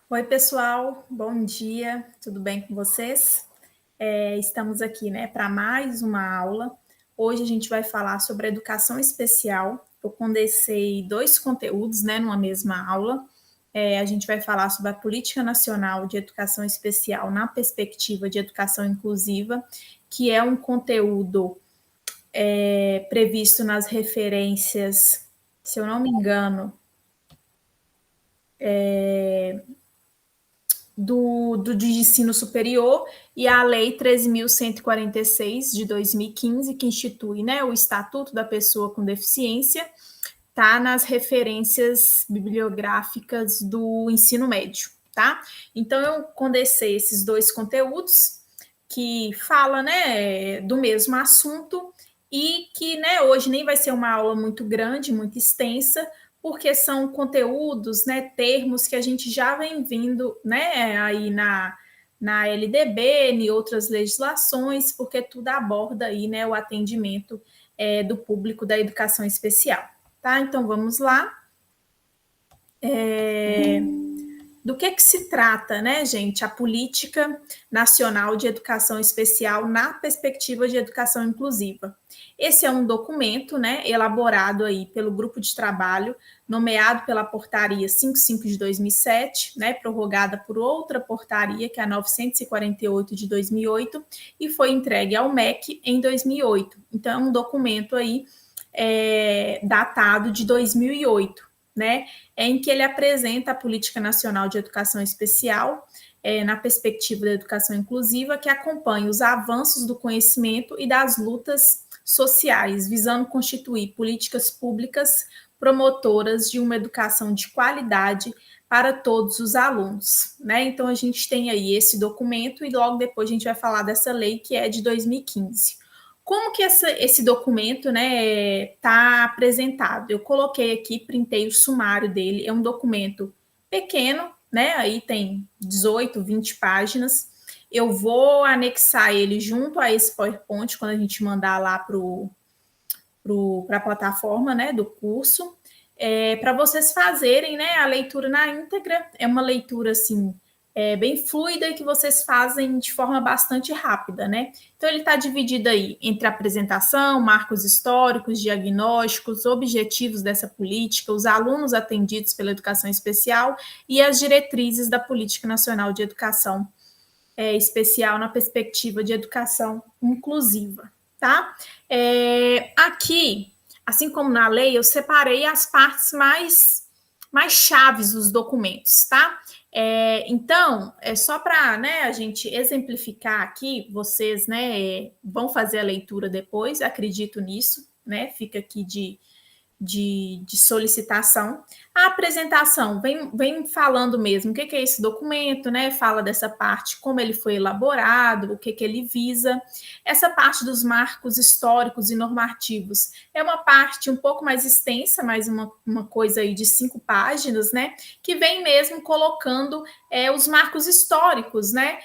Oi, pessoal, bom dia, tudo bem com vocês? Estamos aqui, né, para mais uma aula. Hoje a gente vai falar sobre educação especial. Eu condensei dois conteúdos, né, numa mesma aula. A gente vai falar sobre a Política Nacional de Educação Especial na perspectiva de educação inclusiva, que é um conteúdo previsto nas referências, se eu não me engano, de ensino superior e a Lei 13.146 de 2015, que institui, né, o Estatuto da Pessoa com Deficiência, está nas referências bibliográficas do ensino médio, tá? Então, eu condensei esses dois conteúdos que fala, né, do mesmo assunto e que, né, hoje nem vai ser uma aula muito grande, muito extensa, porque são conteúdos, né, termos que a gente já vem vindo, né, aí na LDB, em outras legislações, porque tudo aborda aí, né, o atendimento do público da educação especial, tá? Então vamos lá. Do que se trata, né, gente, a Política Nacional de Educação Especial na perspectiva de educação inclusiva? Esse é um documento, né, elaborado aí pelo grupo de trabalho, nomeado pela portaria 55 de 2007, né, prorrogada por outra portaria, que é a 948 de 2008, e foi entregue ao MEC em 2008. Então, é um documento aí datado de 2008, né, em que ele apresenta a Política Nacional de Educação Especial, na perspectiva da educação inclusiva, que acompanha os avanços do conhecimento e das lutas sociais, visando constituir políticas públicas promotoras de uma educação de qualidade para todos os alunos, né? Então, a gente tem aí esse documento e logo depois a gente vai falar dessa lei que é de 2015. Como que esse documento, né, está apresentado? Eu coloquei aqui, printei o sumário dele, é um documento pequeno, né, aí tem 18, 20 páginas. Eu vou anexar ele junto a esse PowerPoint quando a gente mandar lá para a plataforma, né, do curso, para vocês fazerem, né, a leitura na íntegra. É uma leitura, assim, bem fluida e que vocês fazem de forma bastante rápida, né? Então, ele está dividido aí entre apresentação, marcos históricos, diagnósticos, objetivos dessa política, os alunos atendidos pela educação especial e as diretrizes da Política Nacional de Educação especial na perspectiva de educação inclusiva, tá? Aqui, assim como na lei, eu separei as partes mais chaves dos documentos, tá? Então, é só para, né, a gente exemplificar aqui, vocês, né, vão fazer a leitura depois, acredito nisso, né? Fica aqui de solicitação. A apresentação vem falando mesmo o que é esse documento, né? Fala dessa parte, como ele foi elaborado, o que ele visa. Essa parte dos marcos históricos e normativos é uma parte um pouco mais extensa, mais uma coisa aí de 5 páginas, né? Que vem mesmo colocando os marcos históricos, né?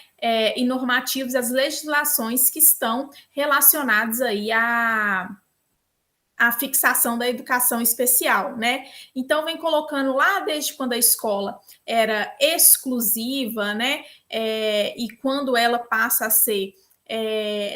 E normativos, as legislações que estão relacionadas aí a fixação da educação especial, né? Então, vem colocando lá desde quando a escola era exclusiva, né? E quando ela passa a ser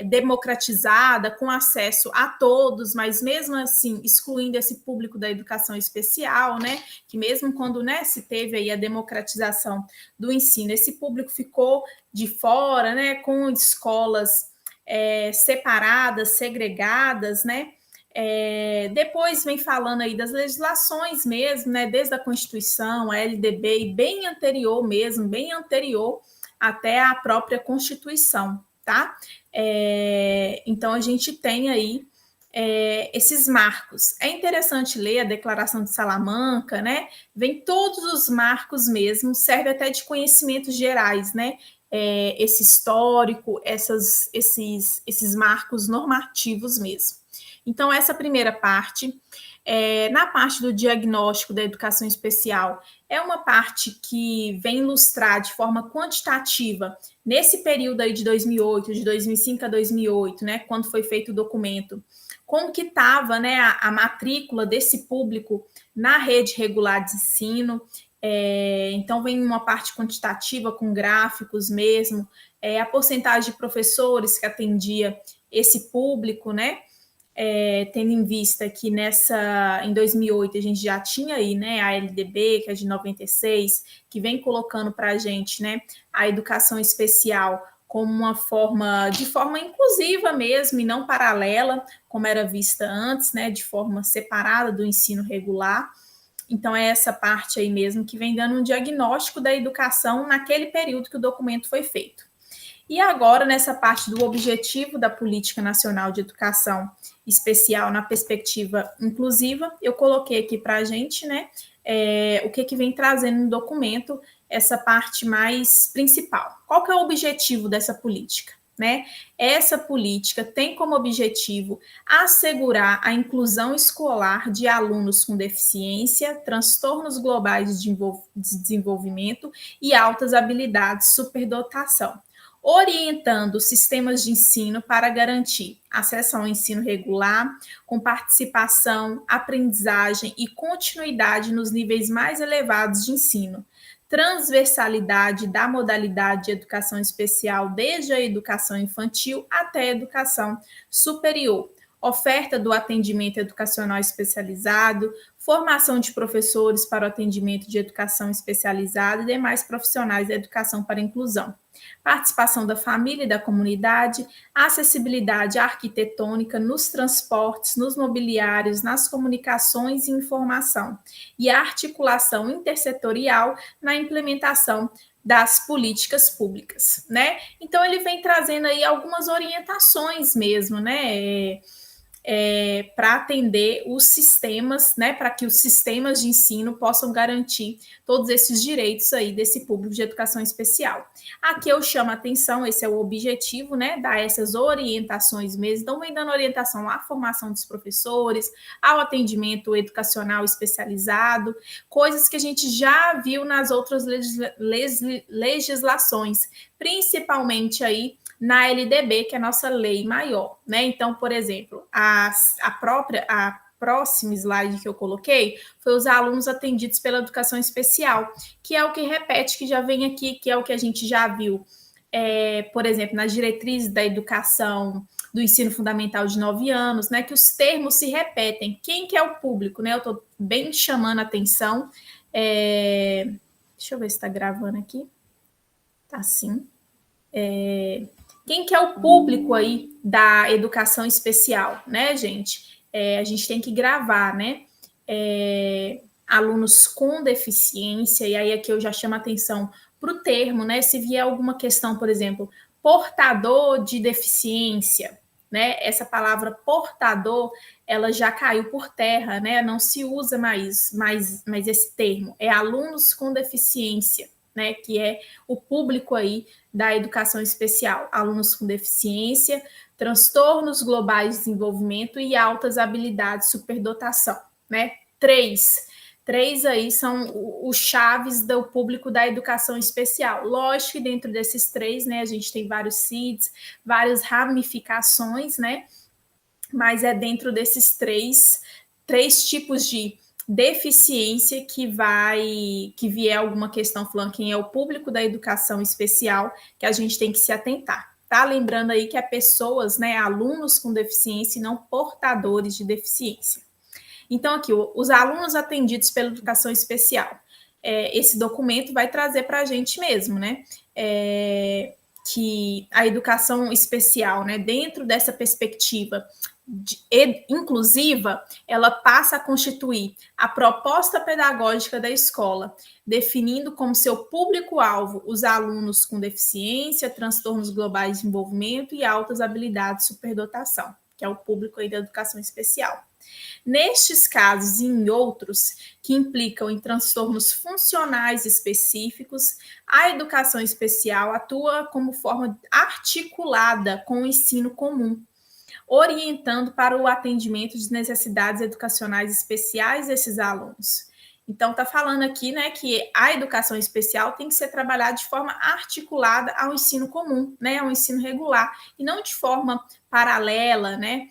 democratizada, com acesso a todos, mas mesmo assim excluindo esse público da educação especial, né? Que mesmo quando, né, se teve aí a democratização do ensino, esse público ficou de fora, né? Com escolas separadas, segregadas, né? Depois vem falando aí das legislações mesmo, né? Desde a Constituição, a LDB, e bem anterior mesmo, bem anterior até a própria Constituição, tá? Então, a gente tem aí esses marcos. É interessante ler a Declaração de Salamanca, né? Vem todos os marcos mesmo, serve até de conhecimentos gerais, né? Esse histórico, esses marcos normativos mesmo. Então, essa primeira parte, na parte do diagnóstico da educação especial, é uma parte que vem ilustrar de forma quantitativa, nesse período aí de 2008, de 2005 a 2008, né, quando foi feito o documento, como que estava, né, a matrícula desse público na rede regular de ensino, Então, vem uma parte quantitativa com gráficos mesmo, a porcentagem de professores que atendia esse público, né? Tendo em vista que em 2008 a gente já tinha aí, né, a LDB, que é de 96, que vem colocando para a gente, né, a educação especial como de forma inclusiva mesmo e não paralela, como era vista antes, né, de forma separada do ensino regular. Então, é essa parte aí mesmo que vem dando um diagnóstico da educação naquele período que o documento foi feito. E agora, nessa parte do objetivo da Política Nacional de Educação Especial na perspectiva inclusiva, eu coloquei aqui para a gente, né, o que vem trazendo no documento, essa parte mais principal. Qual que é o objetivo dessa política? Né? Essa política tem como objetivo assegurar a inclusão escolar de alunos com deficiência, transtornos globais de desenvolvimento e altas habilidades, superdotação, orientando sistemas de ensino para garantir acesso ao ensino regular, com participação, aprendizagem e continuidade nos níveis mais elevados de ensino, transversalidade da modalidade de educação especial desde a educação infantil até a educação superior, oferta do atendimento educacional especializado, formação de professores para o atendimento de educação especializada e demais profissionais da educação para a inclusão, participação da família e da comunidade, acessibilidade arquitetônica nos transportes, nos mobiliários, nas comunicações e informação, e a articulação intersetorial na implementação das políticas públicas, né? Então, ele vem trazendo aí algumas orientações mesmo, né? Para atender os sistemas, né, para que os sistemas de ensino possam garantir todos esses direitos aí desse público de educação especial. Aqui eu chamo a atenção, esse é o objetivo, né, dar essas orientações mesmo, então vem dando orientação à formação dos professores, ao atendimento educacional especializado, coisas que a gente já viu nas outras legislações, principalmente aí na LDB, que é a nossa lei maior, né? Então, por exemplo, a próxima slide que eu coloquei foi os alunos atendidos pela educação especial, que é o que repete, que já vem aqui, que é o que a gente já viu, por exemplo, nas diretrizes da educação do ensino fundamental de 9 anos, né? Que os termos se repetem. Quem que é o público, né? Eu estou bem chamando a atenção. Deixa eu ver se está gravando aqui. Tá sim. Quem que é o público aí da educação especial, né, gente? A gente tem que gravar, né? Alunos com deficiência, e aí aqui eu já chamo a atenção para o termo, né? Se vier alguma questão, por exemplo, portador de deficiência, né? Essa palavra portador, ela já caiu por terra, né? Não se usa mais esse termo. É alunos com deficiência, né? Que é o público aí da educação especial, alunos com deficiência, transtornos globais de desenvolvimento e altas habilidades, superdotação, né? Três aí são os chaves do público da educação especial. Lógico que dentro desses três, né, a gente tem vários CIDs, várias ramificações, né? Mas é dentro desses três tipos de deficiência que vier alguma questão falando quem é o público da educação especial, que a gente tem que se atentar, tá? Lembrando aí que é pessoas, né, alunos com deficiência e não portadores de deficiência. Então, aqui, os alunos atendidos pela educação especial, esse documento vai trazer para a gente mesmo, né, que a educação especial, né, dentro dessa perspectiva inclusiva, ela passa a constituir a proposta pedagógica da escola, definindo como seu público-alvo os alunos com deficiência, transtornos globais de desenvolvimento e altas habilidades, superdotação, que é o público aí da educação especial. Nestes casos e em outros que implicam em transtornos funcionais específicos, a educação especial atua como forma articulada com o ensino comum, orientando para o atendimento de necessidades educacionais especiais desses alunos. Então, está falando aqui, né, que a educação especial tem que ser trabalhada de forma articulada ao ensino comum, né, ao ensino regular, e não de forma paralela, né,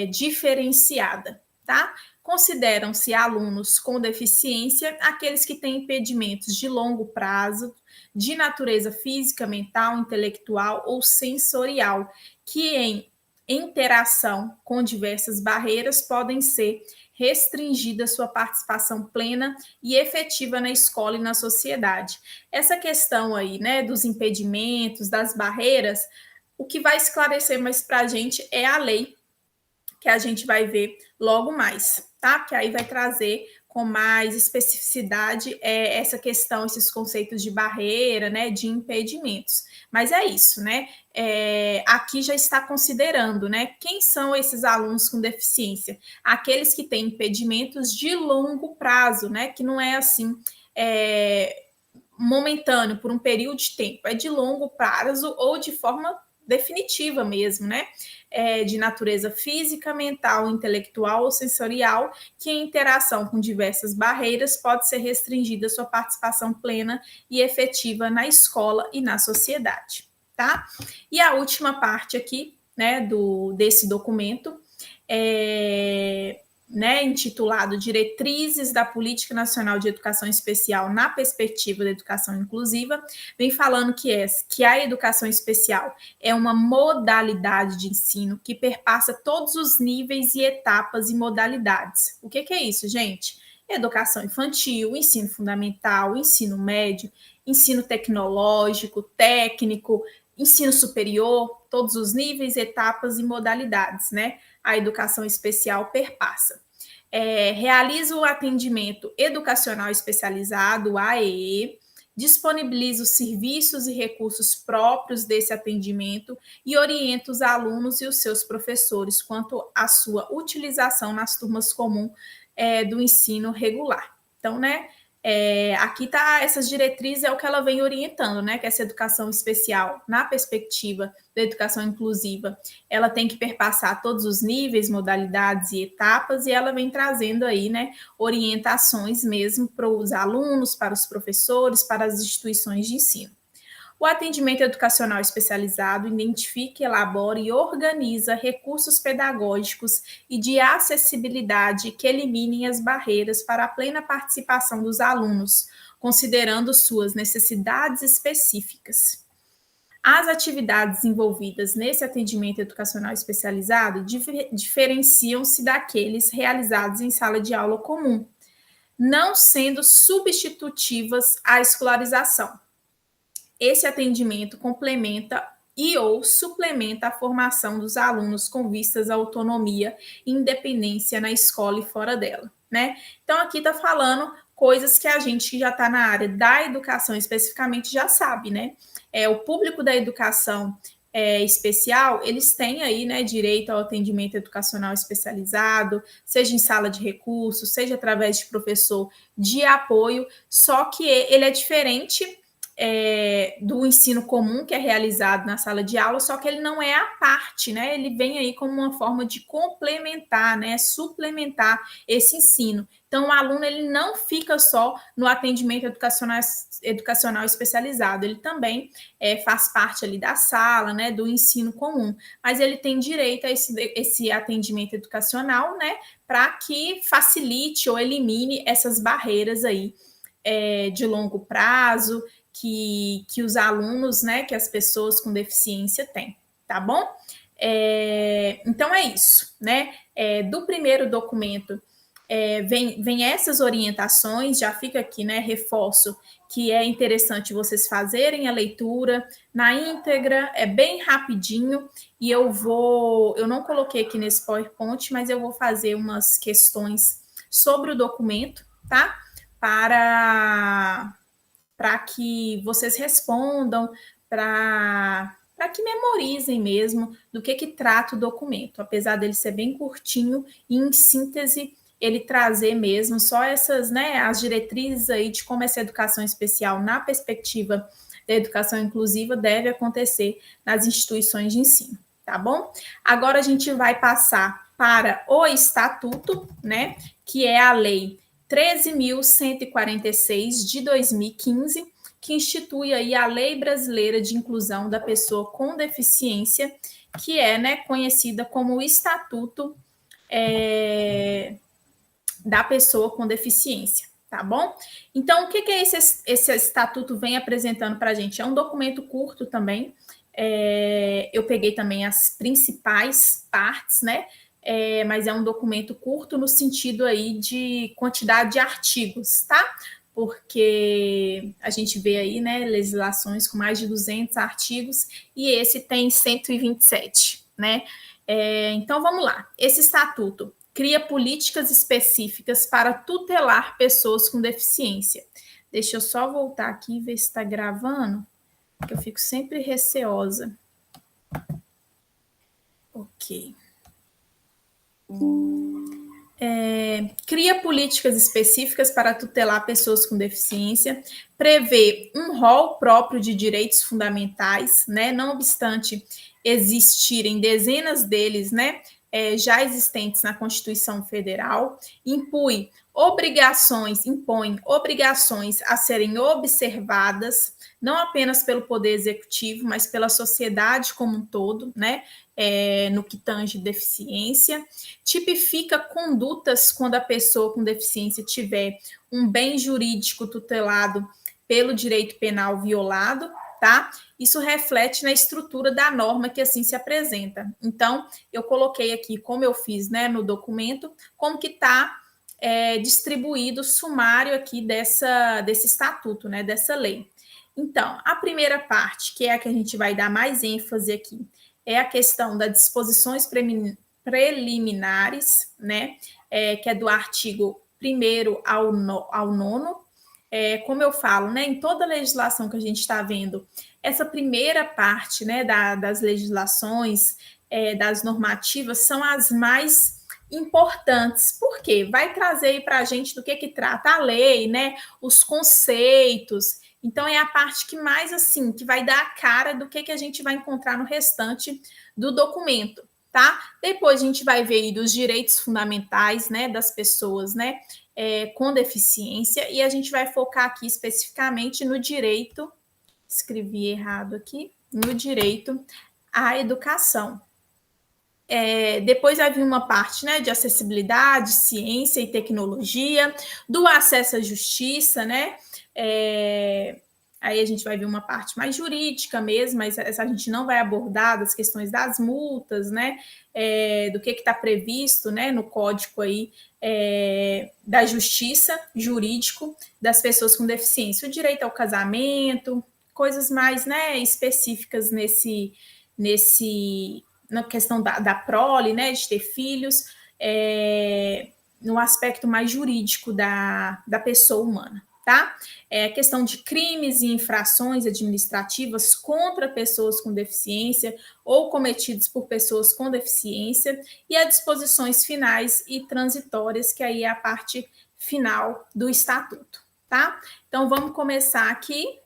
diferenciada, tá? consideram-se alunos com deficiência aqueles que têm impedimentos de longo prazo, de natureza física, mental, intelectual ou sensorial, que em interação com diversas barreiras podem ser restringida sua participação plena e efetiva na escola e na sociedade. Essa questão aí, né, dos impedimentos, das barreiras, o que vai esclarecer mais para a gente é a lei, que a gente vai ver logo mais, tá? Que aí vai trazer com mais especificidade essa questão, esses conceitos de barreira, né, de impedimentos. Mas é isso, né? Aqui já está considerando, né, quem são esses alunos com deficiência? Aqueles que têm impedimentos de longo prazo, né, que não é assim momentâneo, por um período de tempo, é de longo prazo ou de forma definitiva mesmo, né? De natureza física, mental, intelectual ou sensorial, que em interação com diversas barreiras pode ser restringida sua participação plena e efetiva na escola e na sociedade, tá? E a última parte aqui, né, desse documento intitulado Diretrizes da Política Nacional de Educação Especial na Perspectiva da Educação Inclusiva, vem falando que a educação especial é uma modalidade de ensino que perpassa todos os níveis e etapas e modalidades. O que é isso, gente? Educação infantil, ensino fundamental, ensino médio, ensino tecnológico, técnico, ensino superior, todos os níveis, etapas e modalidades, né? A educação especial perpassa. Realiza o atendimento educacional especializado, AEE, disponibiliza os serviços e recursos próprios desse atendimento e orienta os alunos e os seus professores quanto à sua utilização nas turmas comuns do ensino regular. Então, né, aqui tá essas diretrizes, é o que ela vem orientando, né? Que essa educação especial, na perspectiva da educação inclusiva, ela tem que perpassar todos os níveis, modalidades e etapas, e ela vem trazendo aí, né, orientações mesmo para os alunos, para os professores, para as instituições de ensino. O atendimento educacional especializado identifica, elabora e organiza recursos pedagógicos e de acessibilidade que eliminem as barreiras para a plena participação dos alunos, considerando suas necessidades específicas. As atividades envolvidas nesse atendimento educacional especializado diferenciam-se daqueles realizados em sala de aula comum, não sendo substitutivas à escolarização. Esse atendimento complementa e ou suplementa a formação dos alunos com vistas à autonomia e independência na escola e fora dela, né? Então, aqui está falando coisas que a gente que já está na área da educação especificamente já sabe, né? O público da educação especial, eles têm aí, né, direito ao atendimento educacional especializado, seja em sala de recursos, seja através de professor de apoio, só que ele é diferente do ensino comum que é realizado na sala de aula, só que ele não é a parte, né? Ele vem aí como uma forma de complementar, né? Suplementar esse ensino. Então, o aluno ele não fica só no atendimento educacional especializado, ele também faz parte ali da sala, né? Do ensino comum, mas ele tem direito a esse atendimento educacional, né? Para que facilite ou elimine essas barreiras aí de longo prazo, que os alunos, né, que as pessoas com deficiência têm, tá bom? Então é isso, né? Do primeiro documento vem essas orientações, já fica aqui, né? Reforço que é interessante vocês fazerem a leitura na íntegra, é bem rapidinho, e eu não coloquei aqui nesse PowerPoint, mas eu vou fazer umas questões sobre o documento, tá? Para que vocês respondam, para que memorizem mesmo do que trata o documento, apesar dele ser bem curtinho e em síntese ele trazer mesmo só essas, né, as diretrizes aí de como essa educação especial na perspectiva da educação inclusiva deve acontecer nas instituições de ensino, tá bom? Agora a gente vai passar para o estatuto, né, que é a lei 13.146 de 2015, que institui aí a Lei Brasileira de Inclusão da Pessoa com Deficiência, que é, né, conhecida como o Estatuto da pessoa com deficiência, tá bom? Então, o que é esse estatuto vem apresentando para a gente? É um documento curto também. Eu peguei também as principais partes, né? Mas é um documento curto no sentido aí de quantidade de artigos, tá? Porque a gente vê aí, né, legislações com mais de 200 artigos e esse tem 127, né? Então, vamos lá. Esse estatuto cria políticas específicas para tutelar pessoas com deficiência. Deixa eu só voltar aqui e ver se está gravando, que eu fico sempre receosa. Ok. Cria políticas específicas para tutelar pessoas com deficiência, prevê um rol próprio de direitos fundamentais, né? Não obstante existirem dezenas deles, né? Já existentes na Constituição Federal, impõe obrigações a serem observadas, não apenas pelo Poder Executivo, mas pela sociedade como um todo, né? No que tange deficiência, tipifica condutas quando a pessoa com deficiência tiver um bem jurídico tutelado pelo direito penal violado, tá? Isso reflete na estrutura da norma que assim se apresenta. Então, eu coloquei aqui, como eu fiz, né, no documento, como que está distribuído o sumário aqui desse estatuto, né, dessa lei. Então, a primeira parte, que é a que a gente vai dar mais ênfase aqui, é a questão das disposições preliminares, né, que é do artigo 1º ao 9º. Como eu falo, né, em toda a legislação que a gente está vendo, essa primeira parte, né, das legislações, das normativas, são as mais importantes, porque vai trazer para a gente do que trata a lei, né, os conceitos. Então, é a parte que mais, assim, que vai dar a cara do que a gente vai encontrar no restante do documento, tá? Depois a gente vai ver aí dos direitos fundamentais, né, das pessoas, né, com deficiência, e a gente vai focar aqui especificamente no direito, escrevi errado aqui, no direito à educação. Depois vai vir uma parte, né, de acessibilidade, ciência e tecnologia, do acesso à justiça, né? Aí a gente vai ver uma parte mais jurídica mesmo, mas essa a gente não vai abordar das questões das multas, né? Do que está previsto, né, no código aí da justiça jurídico das pessoas com deficiência, o direito ao casamento, coisas mais, né, específicas na questão da prole, né, de ter filhos, no aspecto mais jurídico da pessoa humana, tá? Questão de crimes e infrações administrativas contra pessoas com deficiência ou cometidos por pessoas com deficiência e as disposições finais e transitórias, que aí é a parte final do estatuto, tá? Então, vamos começar aqui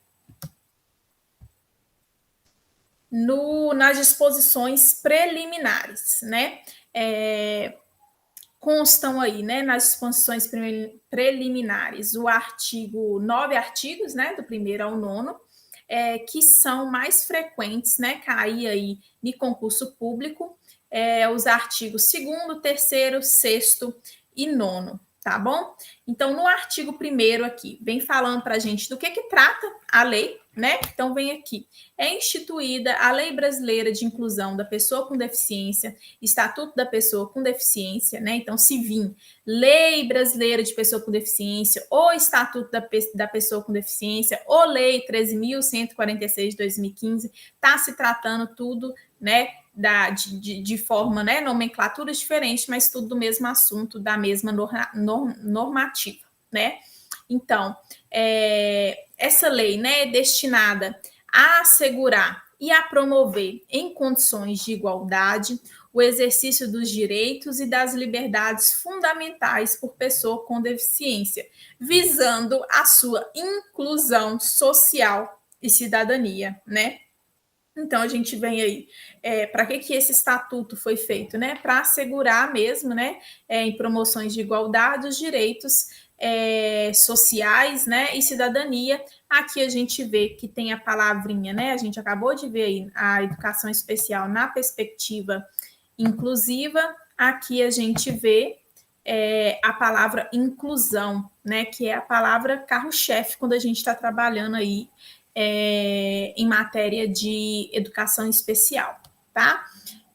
nas disposições preliminares, né? Constam aí, né, nas disposições preliminares, 9 artigos, né, do 1º ao 9º, que são mais frequentes, né, cair aí em concurso público, os artigos 2º, 3º, 6º e 9º, tá bom? Então, no artigo 1º aqui, vem falando para a gente do que trata a lei, né? Então, vem aqui. É instituída a Lei Brasileira de Inclusão da Pessoa com Deficiência, Estatuto da Pessoa com Deficiência, né? Então, se vir Lei Brasileira de Pessoa com Deficiência, ou Estatuto da Pessoa com Deficiência, ou Lei 13.146 de 2015, está se tratando tudo, né, de forma, né, nomenclaturas diferentes, mas tudo do mesmo assunto, da mesma normativa, né? Então, essa lei, né, é destinada a assegurar e a promover, em condições de igualdade, o exercício dos direitos e das liberdades fundamentais por pessoa com deficiência, visando a sua inclusão social e cidadania, né? Então, a gente vem aí, para que esse estatuto foi feito, né? Para assegurar mesmo, né, em promoções de igualdade, os direitos sociais, né, e cidadania. Aqui a gente vê que tem a palavrinha, né? A gente acabou de ver aí a educação especial na perspectiva inclusiva. Aqui a gente vê a palavra inclusão, né, que é a palavra carro-chefe quando a gente está trabalhando aí em matéria de educação especial, tá?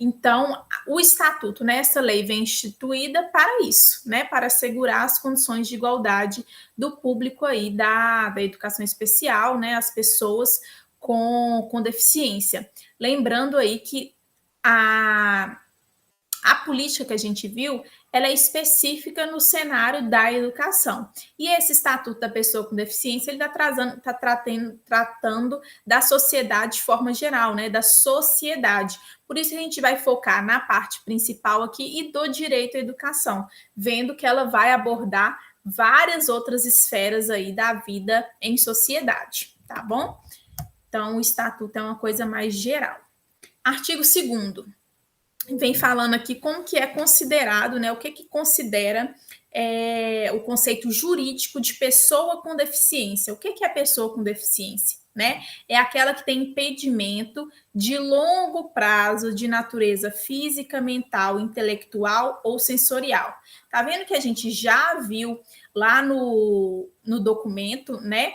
Então, o estatuto, né, essa lei vem instituída para isso, né, para assegurar as condições de igualdade do público aí da educação especial, né, as pessoas com deficiência. Lembrando aí que a política que a gente viu, ela é específica no cenário da educação. E esse Estatuto da Pessoa com Deficiência, ele está tratando da sociedade de forma geral, né? Da sociedade. Por isso a gente vai focar na parte principal aqui e do direito à educação, vendo que ela vai abordar várias outras esferas aí da vida em sociedade, tá bom? Então, o Estatuto é uma coisa mais geral. Artigo 2º. Vem falando aqui como que é considerado, né? O que considera o conceito jurídico de pessoa com deficiência. O que é pessoa com deficiência? Né? É aquela que tem impedimento de longo prazo de natureza física, mental, intelectual ou sensorial. Tá vendo que a gente já viu lá no documento, né?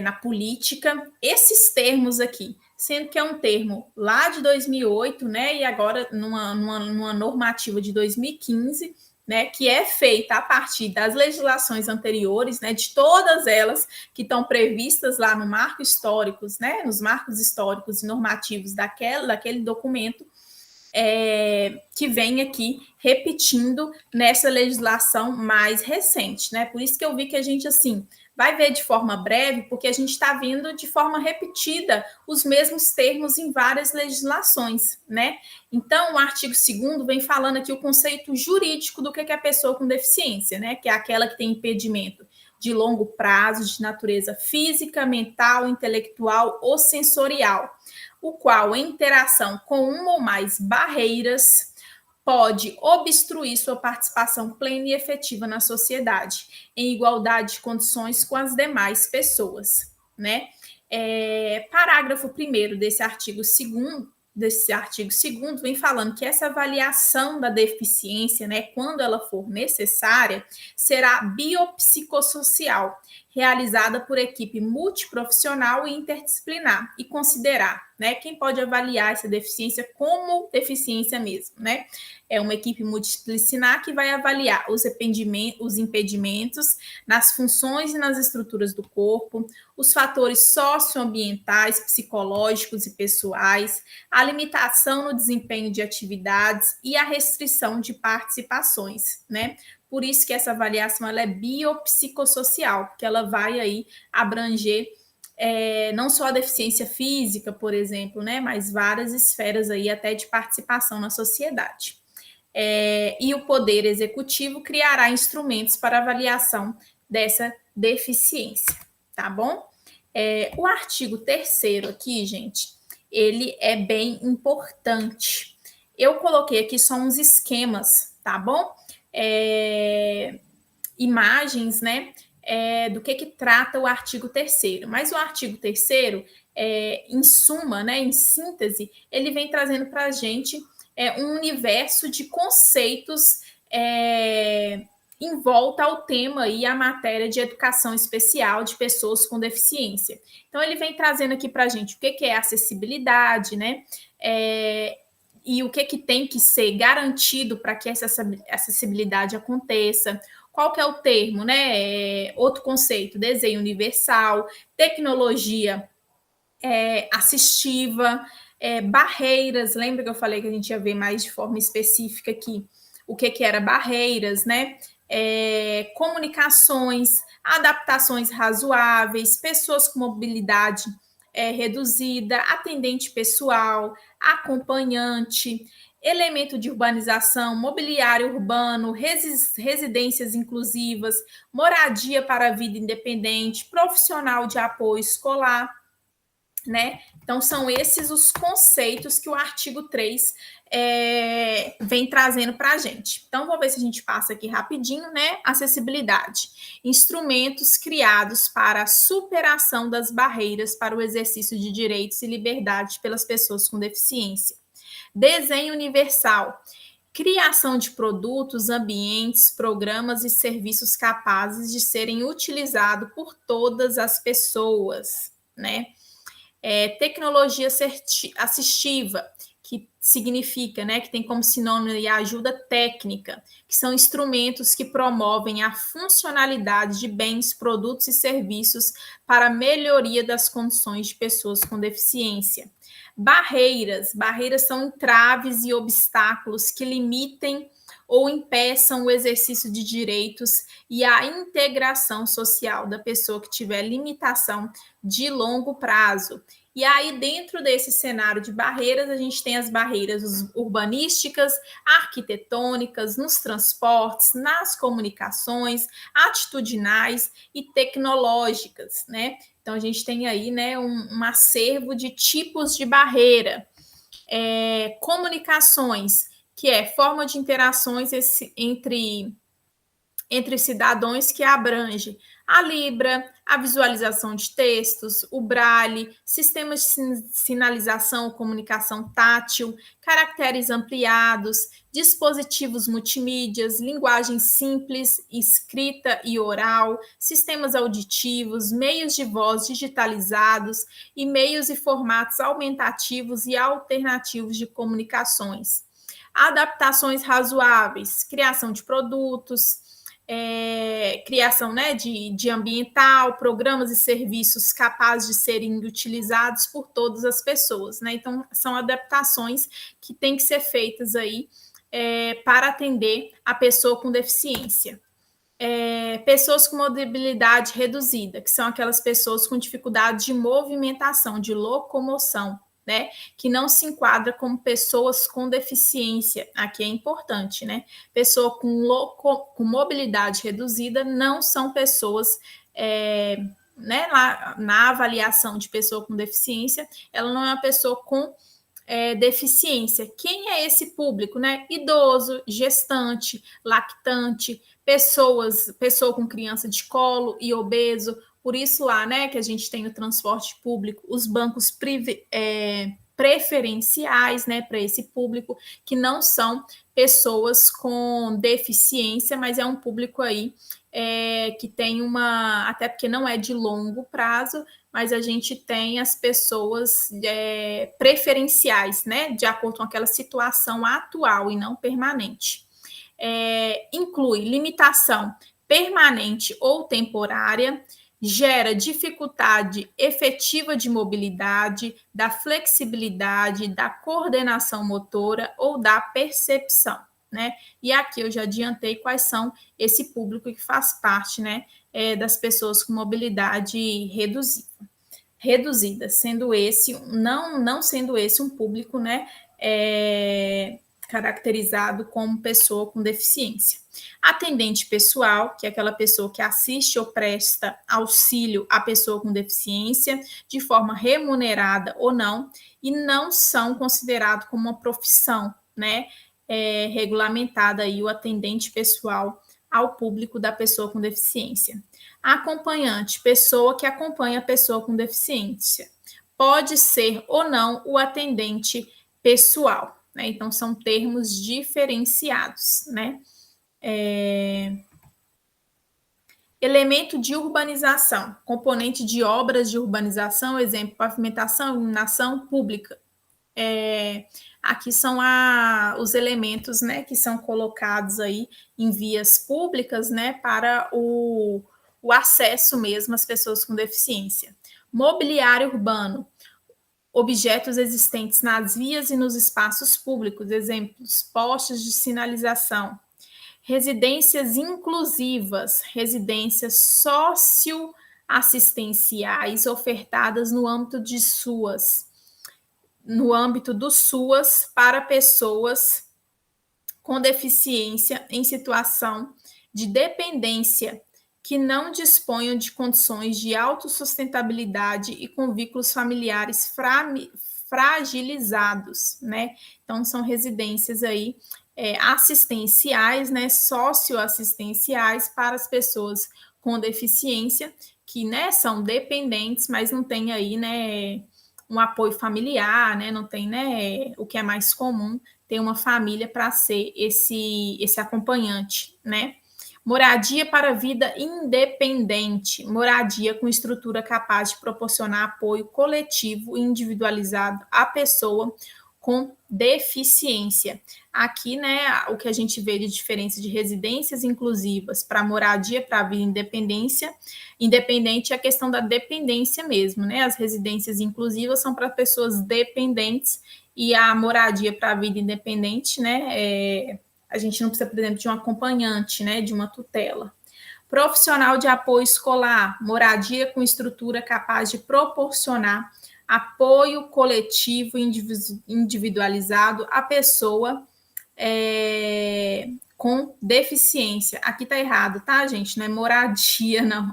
Na política, esses termos aqui, sendo que é um termo lá de 2008, né, e agora numa normativa de 2015, né, que é feita a partir das legislações anteriores, né, de todas elas que estão previstas lá no marco históricos, né, nos marcos históricos e normativos daquele documento, que vem aqui repetindo nessa legislação mais recente, né? Por isso que eu vi que a gente, assim, vai ver de forma breve, porque a gente está vendo de forma repetida os mesmos termos em várias legislações, né? Então, o artigo 2º vem falando aqui o conceito jurídico do que é a pessoa com deficiência, né? Que é aquela que tem impedimento de longo prazo, de natureza física, mental, intelectual ou sensorial, o qual, em interação com uma ou mais barreiras, pode obstruir sua participação plena e efetiva na sociedade, em igualdade de condições com as demais pessoas, né? Parágrafo 1º desse artigo 2º vem falando que essa avaliação da deficiência, né, quando ela for necessária, será biopsicossocial, realizada por equipe multiprofissional e interdisciplinar, e considerar, né, quem pode avaliar essa deficiência como deficiência mesmo, né? É uma equipe multidisciplinar que vai avaliar os impedimentos nas funções e nas estruturas do corpo, os fatores socioambientais, psicológicos e pessoais, a limitação no desempenho de atividades e a restrição de participações, né? Por isso que essa avaliação ela é biopsicossocial, porque ela vai aí abranger não só a deficiência física, por exemplo, né, mas várias esferas aí até de participação na sociedade. E o Poder Executivo criará instrumentos para avaliação dessa deficiência, tá bom? O artigo 3º aqui, gente, ele é bem importante. Eu coloquei aqui só uns esquemas, tá bom? Imagens, né, do que trata o artigo 3º. Mas o artigo 3º, em suma, né, em síntese, ele vem trazendo para a gente um universo de conceitos em volta ao tema e à matéria de educação especial de pessoas com deficiência. Então, ele vem trazendo aqui para a gente o que é acessibilidade, né? E o que tem que ser garantido para que essa acessibilidade aconteça. Qual que é o termo, né? Outro conceito, desenho universal, tecnologia assistiva, barreiras. Lembra que eu falei que a gente ia ver mais de forma específica aqui o que era barreiras, né? Comunicações, adaptações razoáveis, pessoas com mobilidade reduzida, atendente pessoal, acompanhante, elemento de urbanização, mobiliário urbano, residências inclusivas, moradia para a vida independente, profissional de apoio escolar, né? Então, são esses os conceitos que o artigo 3 vem trazendo para a gente. Então, vou ver se a gente passa aqui rapidinho, né? Acessibilidade. Instrumentos criados para a superação das barreiras para o exercício de direitos e liberdades pelas pessoas com deficiência. Desenho universal. criação de produtos, ambientes, programas e serviços capazes de serem utilizados por todas as pessoas, né? Tecnologia assistiva, que significa, né, que tem como sinônimo a ajuda técnica, que são instrumentos que promovem a funcionalidade de bens, produtos e serviços para a melhoria das condições de pessoas com deficiência. Barreiras são entraves e obstáculos que limitem ou impeçam o exercício de direitos e a integração social da pessoa que tiver limitação de longo prazo. E aí, dentro desse cenário de barreiras, a gente tem as barreiras urbanísticas, arquitetônicas, nos transportes, nas comunicações, atitudinais e tecnológicas, né? Então, a gente tem aí, né, um acervo de tipos de barreira. Comunicações, que é forma de interações entre cidadãos que abrange a Libra, a visualização de textos, o Braille, sistemas de sinalização, comunicação tátil, caracteres ampliados, dispositivos multimídias, linguagem simples, escrita e oral, sistemas auditivos, meios de voz digitalizados e meios e formatos aumentativos e alternativos de comunicações. Adaptações razoáveis, criação de produtos, criação, né, de ambiental, programas e serviços capazes de serem utilizados por todas as pessoas, né? Então, são adaptações que têm que ser feitas aí para atender a pessoa com deficiência. Pessoas com mobilidade reduzida, que são aquelas pessoas com dificuldade de movimentação, de locomoção, né, que não se enquadra como pessoas com deficiência. Aqui é importante, né? Pessoa com mobilidade reduzida não são pessoas, né, na avaliação de pessoa com deficiência, ela não é uma pessoa com deficiência. Quem é esse público, né? Idoso, gestante, lactante, pessoa com criança de colo e obeso. Por isso lá, né, que a gente tem no transporte público os bancos preferenciais, né, para esse público, que não são pessoas com deficiência, mas é um público aí que tem até porque não é de longo prazo, mas a gente tem as pessoas preferenciais, né, de acordo com aquela situação atual e não permanente. Inclui limitação permanente ou temporária, gera dificuldade efetiva de mobilidade, da flexibilidade, da coordenação motora ou da percepção, né? E aqui eu já adiantei quais são esse público que faz parte, né, das pessoas com mobilidade reduzida, sendo esse, não sendo esse um público, né, caracterizado como pessoa com deficiência. Atendente pessoal, que é aquela pessoa que assiste ou presta auxílio à pessoa com deficiência, de forma remunerada ou não, e não são considerados como uma profissão, né, regulamentada aí o atendente pessoal ao público da pessoa com deficiência. Acompanhante, pessoa que acompanha a pessoa com deficiência. Pode ser ou não o atendente pessoal, né? Então, são termos diferenciados, né? Elemento de urbanização, componente de obras de urbanização, exemplo, pavimentação, iluminação pública. Aqui são os elementos, né, que são colocados aí em vias públicas, né, para o acesso mesmo às pessoas com deficiência. Mobiliário urbano, objetos existentes nas vias e nos espaços públicos, exemplos, postes de sinalização. Residências inclusivas, residências socioassistenciais ofertadas no âmbito do SUAS para pessoas com deficiência em situação de dependência que não disponham de condições de autossustentabilidade e com vínculos familiares fragilizados, né? Então, são residências aí assistenciais, né, socioassistenciais para as pessoas com deficiência, que, né, são dependentes, mas não tem aí, né, um apoio familiar, né, não tem, né, o que é mais comum ter uma família para ser esse acompanhante, né? Moradia para vida independente, moradia com estrutura capaz de proporcionar apoio coletivo e individualizado à pessoa com deficiência. Aqui, né, o que a gente vê de diferença de residências inclusivas para moradia para vida independente é a questão da dependência mesmo, né? As residências inclusivas são para pessoas dependentes e a moradia para a vida independente, né, a gente não precisa, por exemplo, de um acompanhante, né, de uma tutela. Profissional de apoio escolar, moradia com estrutura capaz de proporcionar apoio coletivo individualizado à pessoa com deficiência. Aqui tá errado, tá, gente? Não é moradia, não.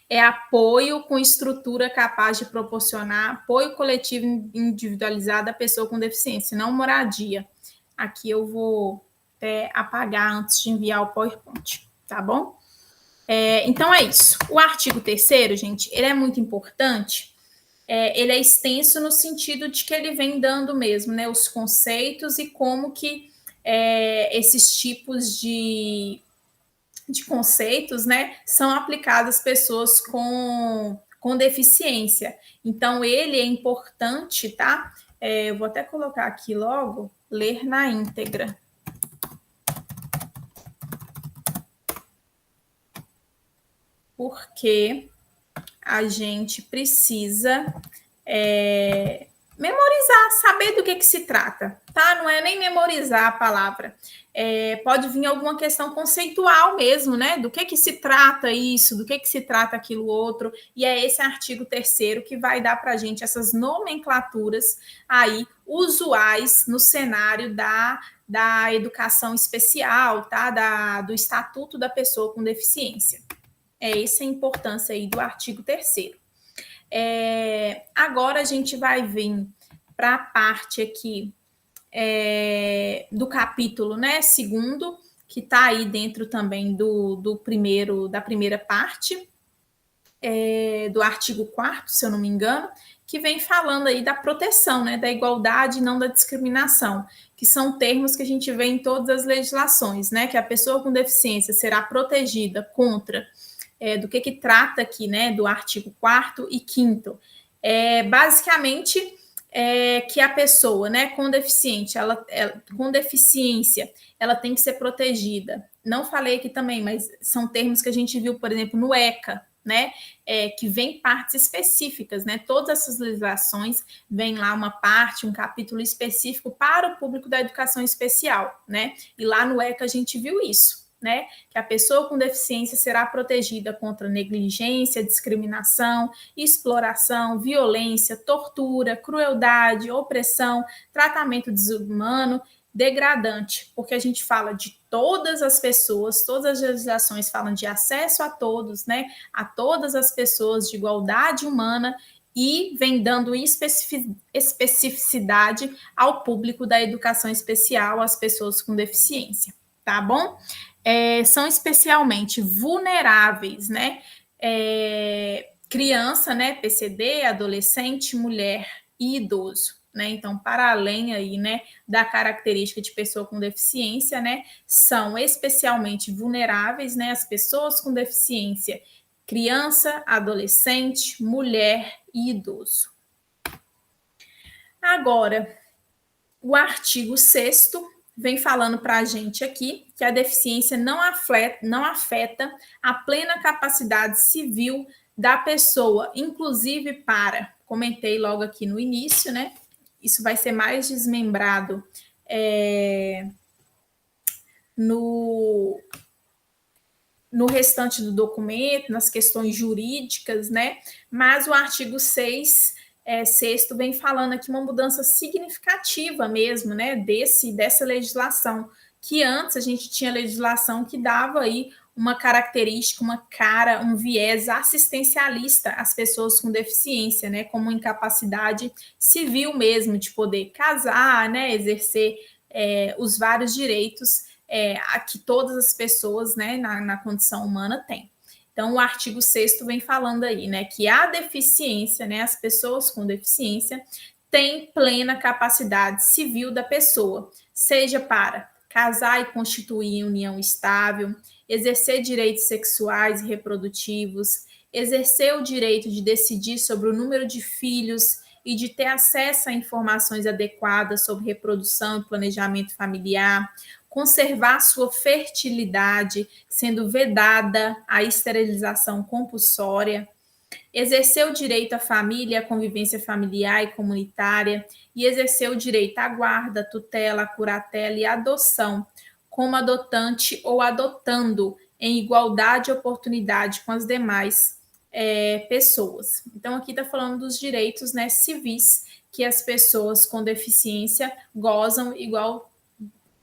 É apoio com estrutura capaz de proporcionar apoio coletivo individualizado à pessoa com deficiência, não moradia. Aqui eu vou até apagar antes de enviar o PowerPoint, tá bom? Então é isso. O artigo 3º, gente, ele é muito importante. Ele é extenso no sentido de que ele vem dando mesmo, né, os conceitos e como que esses tipos de conceitos, né, são aplicados às pessoas com deficiência. Então, ele é importante, tá? Eu vou até colocar aqui logo, ler na íntegra. Porque a gente precisa memorizar, saber do que se trata, tá? Não é nem memorizar a palavra. Pode vir alguma questão conceitual mesmo, né? Do que se trata isso, do que se trata aquilo outro, e é esse artigo 3º que vai dar para a gente essas nomenclaturas aí usuais no cenário da educação especial, tá? Do Estatuto da Pessoa com Deficiência. Essa a importância aí do artigo 3º. Agora a gente vai vir para a parte aqui do capítulo, né, 2º, que está aí dentro também da primeira parte do artigo 4º, se eu não me engano, que vem falando aí da proteção, né, da igualdade e não da discriminação, que são termos que a gente vê em todas as legislações, né, que a pessoa com deficiência será protegida contra do que trata aqui, né, do artigo 4º e 5º. Basicamente, que a pessoa, né, com deficiência, ela tem que ser protegida. Não falei aqui também, mas são termos que a gente viu, por exemplo, no ECA, né, que vem partes específicas, né, todas essas legislações vem lá uma parte, um capítulo específico para o público da educação especial, né, e lá no ECA a gente viu isso, né, que a pessoa com deficiência será protegida contra negligência, discriminação, exploração, violência, tortura, crueldade, opressão, tratamento desumano, degradante, porque a gente fala de todas as pessoas, todas as legislações falam de acesso a todos, né, a todas as pessoas, de igualdade humana, e vem dando especificidade ao público da educação especial, às pessoas com deficiência, tá bom? São especialmente vulneráveis, né? Criança, né? PCD, adolescente, mulher e idoso, né? Então, para além aí, né, da característica de pessoa com deficiência, né, são especialmente vulneráveis, né, as pessoas com deficiência, criança, adolescente, mulher e idoso. Agora, o artigo 6º vem falando para a gente aqui que a deficiência não afeta a plena capacidade civil da pessoa, inclusive para, comentei logo aqui no início, né? Isso vai ser mais desmembrado no restante do documento, nas questões jurídicas, né? Mas o artigo 6º vem falando aqui uma mudança significativa mesmo, né, dessa legislação, que antes a gente tinha legislação que dava aí uma característica, um viés assistencialista às pessoas com deficiência, né, como incapacidade civil mesmo, de poder casar, né, exercer os vários direitos que todas as pessoas, né, na condição humana têm. Então, o artigo 6º vem falando aí, né, que a deficiência, né, as pessoas com deficiência tem plena capacidade civil da pessoa, seja para casar e constituir união estável, exercer direitos sexuais e reprodutivos, exercer o direito de decidir sobre o número de filhos e de ter acesso a informações adequadas sobre reprodução e planejamento familiar, conservar sua fertilidade, sendo vedada a esterilização compulsória, exercer o direito à família, à convivência familiar e comunitária, e exercer o direito à guarda, tutela, curatela e adoção, como adotante ou adotando, em igualdade de oportunidade com as demais pessoas. Então, aqui está falando dos direitos, né, civis que as pessoas com deficiência gozam igual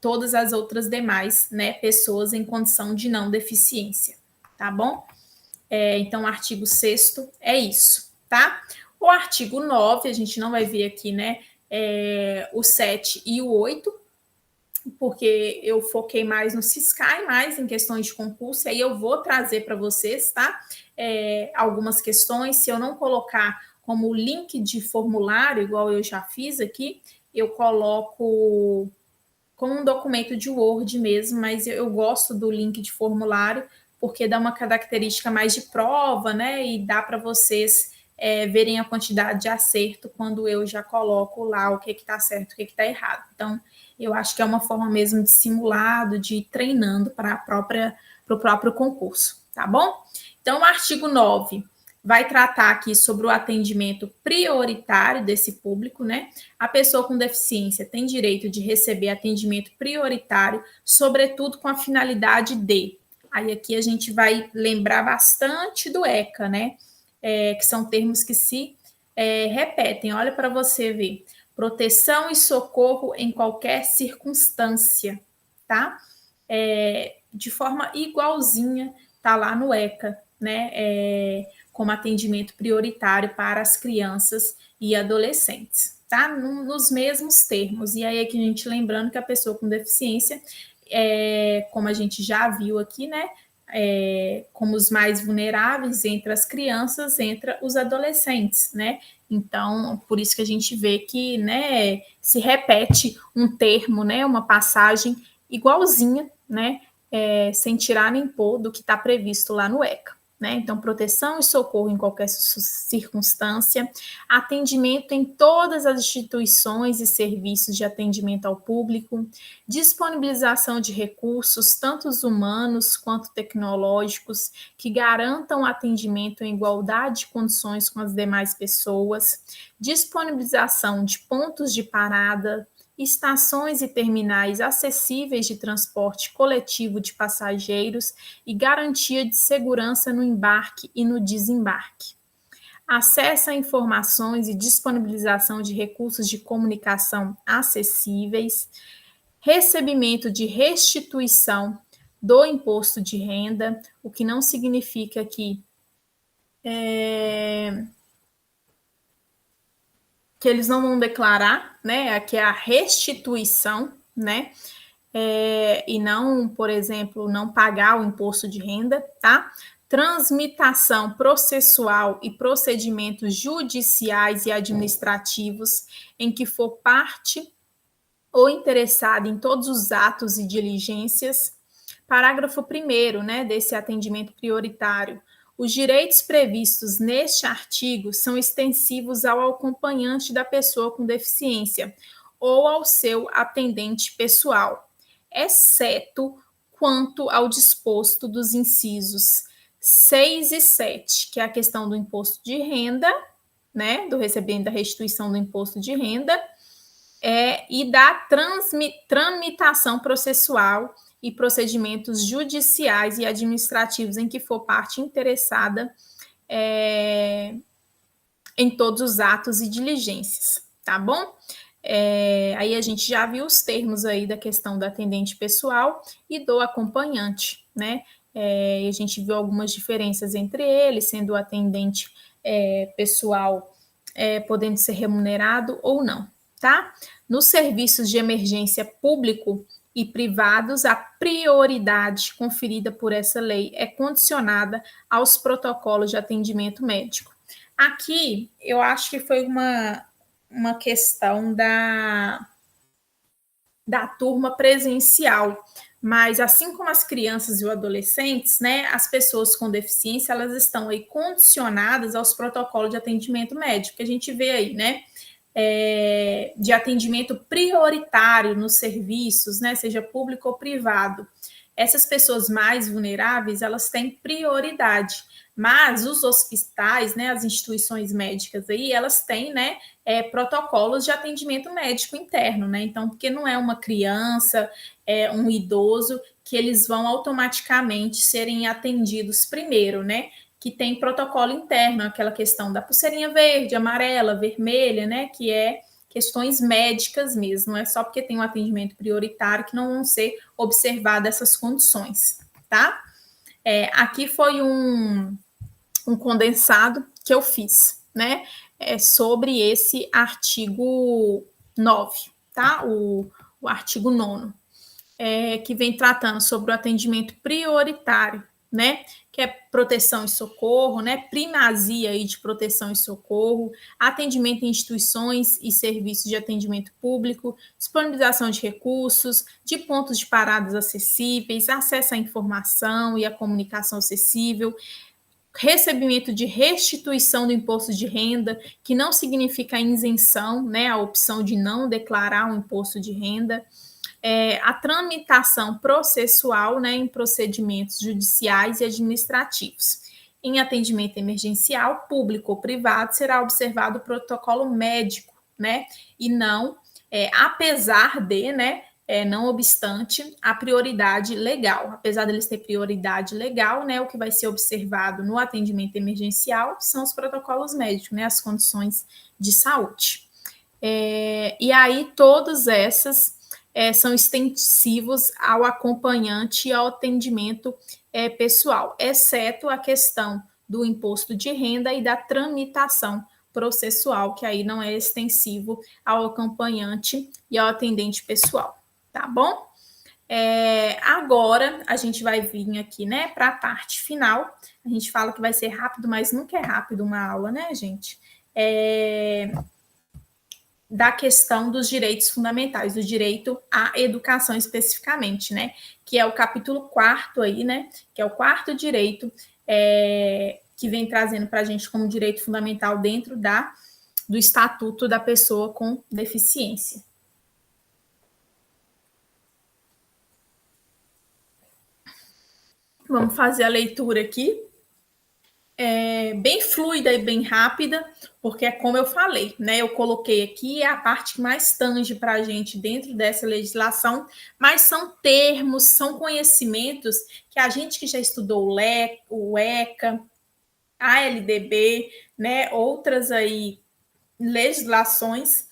todas as outras demais, né, pessoas em condição de não deficiência, tá bom? Então, o artigo 6º é isso, tá? O artigo 9, a gente não vai ver aqui, né, o 7 e o 8, porque eu foquei mais no Siscai, mais em questões de concurso, e aí eu vou trazer para vocês, tá? Algumas questões, se eu não colocar como link de formulário, igual eu já fiz aqui, eu coloco como um documento de Word mesmo, mas eu gosto do link de formulário, porque dá uma característica mais de prova, né? E dá para vocês verem a quantidade de acerto quando eu já coloco lá o que está certo, o que está errado. Então, eu acho que é uma forma mesmo de simulado, de ir treinando para o próprio concurso, tá bom? Então, o artigo 9 vai tratar aqui sobre o atendimento prioritário desse público, né? A pessoa com deficiência tem direito de receber atendimento prioritário, sobretudo com a finalidade de. Aí aqui a gente vai lembrar bastante do ECA, né? Que são termos que se repetem. Olha para você ver. Proteção e socorro em qualquer circunstância, tá? De forma igualzinha, tá lá no ECA, né? Como atendimento prioritário para as crianças e adolescentes, tá? Nos mesmos termos. E aí aqui a gente lembrando que a pessoa com deficiência, como a gente já viu aqui, né? Como os mais vulneráveis entre as crianças, entre os adolescentes, né? Então, por isso que a gente vê que, né, se repete um termo, né, uma passagem igualzinha, né, sem tirar nem pôr do que está previsto lá no ECA. Né? Então, proteção e socorro em qualquer circunstância, atendimento em todas as instituições e serviços de atendimento ao público, disponibilização de recursos, tanto humanos quanto tecnológicos, que garantam atendimento em igualdade de condições com as demais pessoas, disponibilização de pontos de parada, estações e terminais acessíveis de transporte coletivo de passageiros e garantia de segurança no embarque e no desembarque. Acesso a informações e disponibilização de recursos de comunicação acessíveis, recebimento de restituição do imposto de renda, o que não significa que eles não vão declarar, né? Aqui é a restituição, né? E não, por exemplo, não pagar o imposto de renda, tá? Transmitação processual e procedimentos judiciais e administrativos em que for parte ou interessado em todos os atos e diligências. Parágrafo 1º, né, desse atendimento prioritário. Os direitos previstos neste artigo são extensivos ao acompanhante da pessoa com deficiência ou ao seu atendente pessoal, exceto quanto ao disposto dos incisos 6 e 7, que é a questão do imposto de renda, né, do recebimento da restituição do imposto de renda, e da tramitação processual e procedimentos judiciais e administrativos em que for parte interessada em todos os atos e diligências, tá bom? Aí a gente já viu os termos aí da questão do atendente pessoal e do acompanhante, né? A gente viu algumas diferenças entre eles, sendo o atendente pessoal podendo ser remunerado ou não, tá? Nos serviços de emergência público e privados, a prioridade conferida por essa lei é condicionada aos protocolos de atendimento médico. Aqui, eu acho que foi uma questão da turma presencial, mas assim como as crianças e os adolescentes, né, as pessoas com deficiência, elas estão aí condicionadas aos protocolos de atendimento médico, que a gente vê aí, né, de atendimento prioritário nos serviços, né, seja público ou privado. Essas pessoas mais vulneráveis, elas têm prioridade, mas os hospitais, né, as instituições médicas aí, elas têm, né, protocolos de atendimento médico interno, né, então, porque não é uma criança, um idoso, que eles vão automaticamente serem atendidos primeiro, né, que tem protocolo interno, aquela questão da pulseirinha verde, amarela, vermelha, né, que é questões médicas mesmo, não é só porque tem um atendimento prioritário que não vão ser observadas essas condições, tá? Aqui foi um condensado que eu fiz, né, sobre esse artigo 9, tá? O artigo 9, que vem tratando sobre o atendimento prioritário, né, que é proteção e socorro, né, primazia aí de proteção e socorro, atendimento em instituições e serviços de atendimento público, disponibilização de recursos, de pontos de paradas acessíveis, acesso à informação e à comunicação acessível, recebimento de restituição do imposto de renda, que não significa isenção, né, a opção de não declarar o imposto de renda, a tramitação processual, né, em procedimentos judiciais e administrativos. Em atendimento emergencial, público ou privado, será observado o protocolo médico, né, e não, apesar de, né, não obstante a prioridade legal. Apesar deles ter prioridade legal, né, o que vai ser observado no atendimento emergencial são os protocolos médicos, né, as condições de saúde. E aí, todas essas são extensivos ao acompanhante e ao atendimento pessoal, exceto a questão do imposto de renda e da tramitação processual, que aí não é extensivo ao acompanhante e ao atendente pessoal, tá bom? Agora a gente vai vir aqui, né, para a parte final. A gente fala que vai ser rápido, mas nunca é rápido uma aula, né, gente? Da questão dos direitos fundamentais, do direito à educação especificamente, né? Que é o capítulo 4 aí, né? Que é o quarto direito que vem trazendo para a gente como direito fundamental dentro do Estatuto da Pessoa com Deficiência. Vamos fazer a leitura aqui. Bem fluida e bem rápida, porque é como eu falei, né? Eu coloquei aqui a parte que mais tange para a gente dentro dessa legislação, mas são termos, são conhecimentos que a gente que já estudou o ECA, a LDB, né? Outras aí legislações,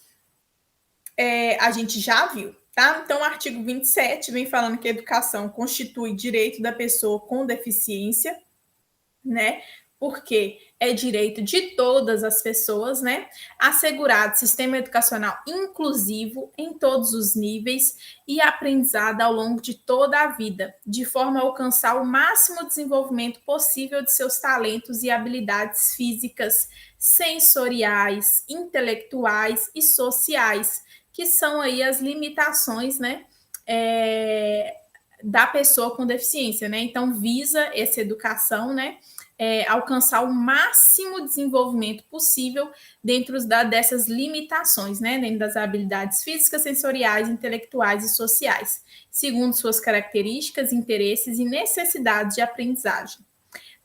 a gente já viu. Tá? Então, o artigo 27 vem falando que a educação constitui direito da pessoa com deficiência, né? Porque é direito de todas as pessoas, né? Assegurado sistema educacional inclusivo em todos os níveis e aprendizado ao longo de toda a vida, de forma a alcançar o máximo desenvolvimento possível de seus talentos e habilidades físicas, sensoriais, intelectuais e sociais, que são aí as limitações, né? Da pessoa com deficiência, né? Então, visa essa educação, né? Alcançar o máximo desenvolvimento possível dentro dessas limitações, né? Dentro das habilidades físicas, sensoriais, intelectuais e sociais, segundo suas características, interesses e necessidades de aprendizagem.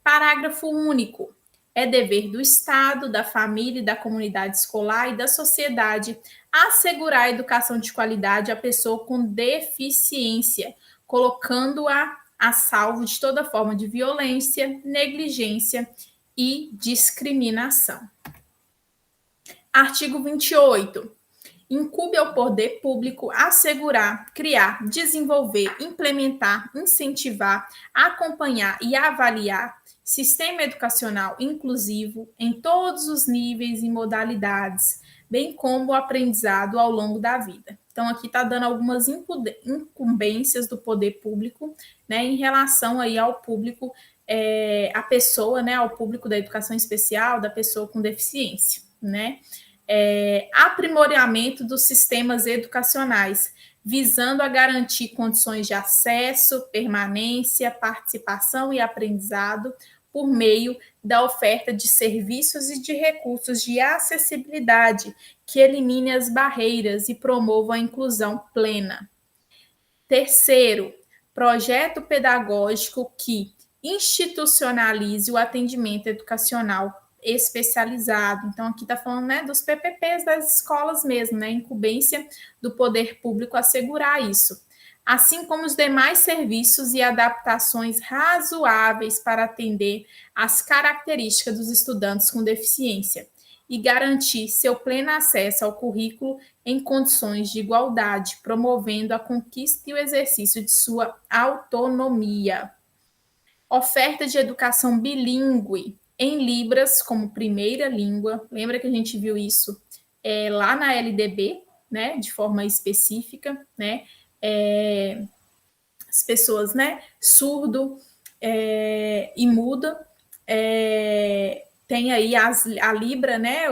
Parágrafo único. É dever do Estado, da família e da comunidade escolar e da sociedade assegurar a educação de qualidade à pessoa com deficiência, colocando-a a salvo de toda forma de violência, negligência e discriminação. Artigo 28. Incumbe ao poder público assegurar, criar, desenvolver, implementar, incentivar, acompanhar e avaliar sistema educacional inclusivo em todos os níveis e modalidades, bem como o aprendizado ao longo da vida. Então, aqui está dando algumas incumbências do poder público, né, em relação aí ao público, a pessoa, né, ao público da educação especial, da pessoa com deficiência, né? aprimoramento dos sistemas educacionais, visando a garantir condições de acesso, permanência, participação e aprendizado por meio da oferta de serviços e de recursos de acessibilidade que elimine as barreiras e promovam a inclusão plena. Terceiro, projeto pedagógico que institucionalize o atendimento educacional especializado. Então, aqui está falando, né, dos PPPs das escolas mesmo, né, incumbência do poder público assegurar isso, assim como os demais serviços e adaptações razoáveis para atender às características dos estudantes com deficiência e garantir seu pleno acesso ao currículo em condições de igualdade, promovendo a conquista e o exercício de sua autonomia. Oferta de educação bilíngue em Libras como primeira língua. Lembra que a gente viu isso lá na LDB, né, de forma específica, né? As pessoas, né, surdo e muda, tem aí a Libra, né,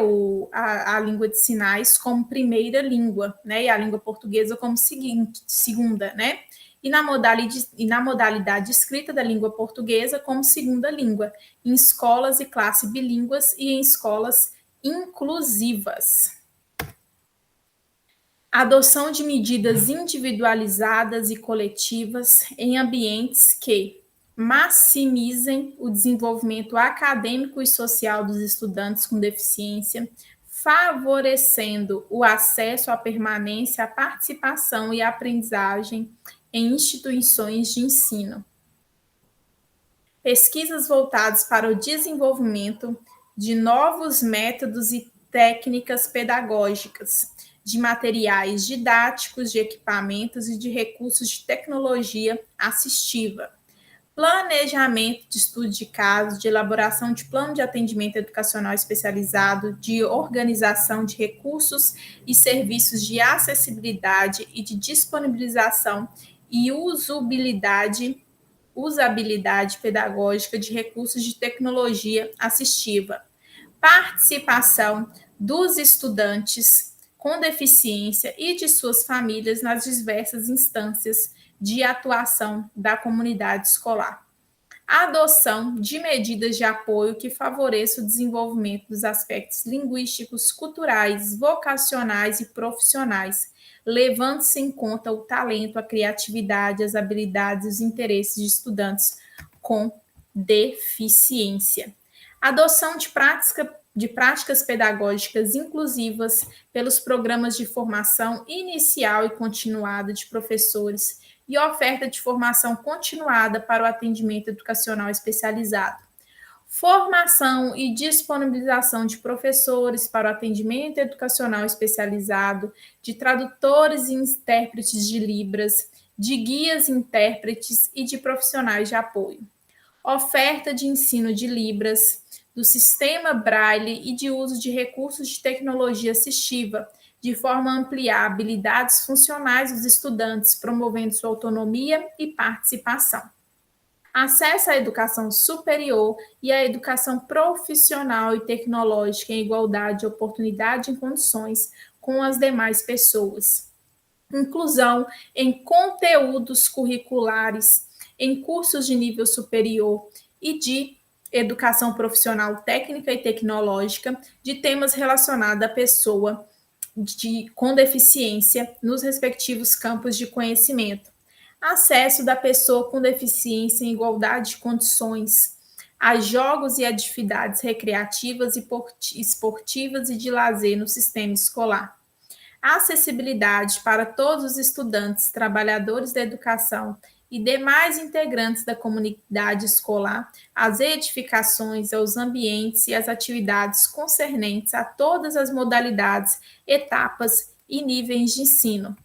a língua de sinais como primeira língua, né, e a língua portuguesa como segunda, né, e na modalidade escrita da língua portuguesa como segunda língua, em escolas e classe bilínguas e em escolas inclusivas. Adoção de medidas individualizadas e coletivas em ambientes que maximizem o desenvolvimento acadêmico e social dos estudantes com deficiência, favorecendo o acesso à permanência, à participação e à aprendizagem em instituições de ensino. Pesquisas voltadas para o desenvolvimento de novos métodos e técnicas pedagógicas, de materiais didáticos, de equipamentos e de recursos de tecnologia assistiva. Planejamento de estudo de caso, de elaboração de plano de atendimento educacional especializado, de organização de recursos e serviços de acessibilidade e de disponibilização e usabilidade pedagógica de recursos de tecnologia assistiva. Participação dos estudantes com deficiência e de suas famílias nas diversas instâncias de atuação da comunidade escolar. A adoção de medidas de apoio que favoreçam o desenvolvimento dos aspectos linguísticos, culturais, vocacionais e profissionais, levando-se em conta o talento, a criatividade, as habilidades e os interesses de estudantes com deficiência. Adoção de práticas pedagógicas inclusivas pelos programas de formação inicial e continuada de professores e oferta de formação continuada para o atendimento educacional especializado. Formação e disponibilização de professores para o atendimento educacional especializado, de tradutores e intérpretes de Libras, de guias intérpretes e de profissionais de apoio. Oferta de ensino de Libras, do sistema Braille e de uso de recursos de tecnologia assistiva, de forma a ampliar habilidades funcionais dos estudantes, promovendo sua autonomia e participação. Acesso à educação superior e à educação profissional e tecnológica em igualdade de oportunidade e condições com as demais pessoas. Inclusão em conteúdos curriculares, em cursos de nível superior e de educação profissional técnica e tecnológica, de temas relacionados à pessoa com deficiência nos respectivos campos de conhecimento. Acesso da pessoa com deficiência em igualdade de condições a jogos e atividades recreativas e esportivas e de lazer no sistema escolar. Acessibilidade para todos os estudantes, trabalhadores da educação e demais integrantes da comunidade escolar, às edificações, aos ambientes e às atividades concernentes a todas as modalidades, etapas e níveis de ensino.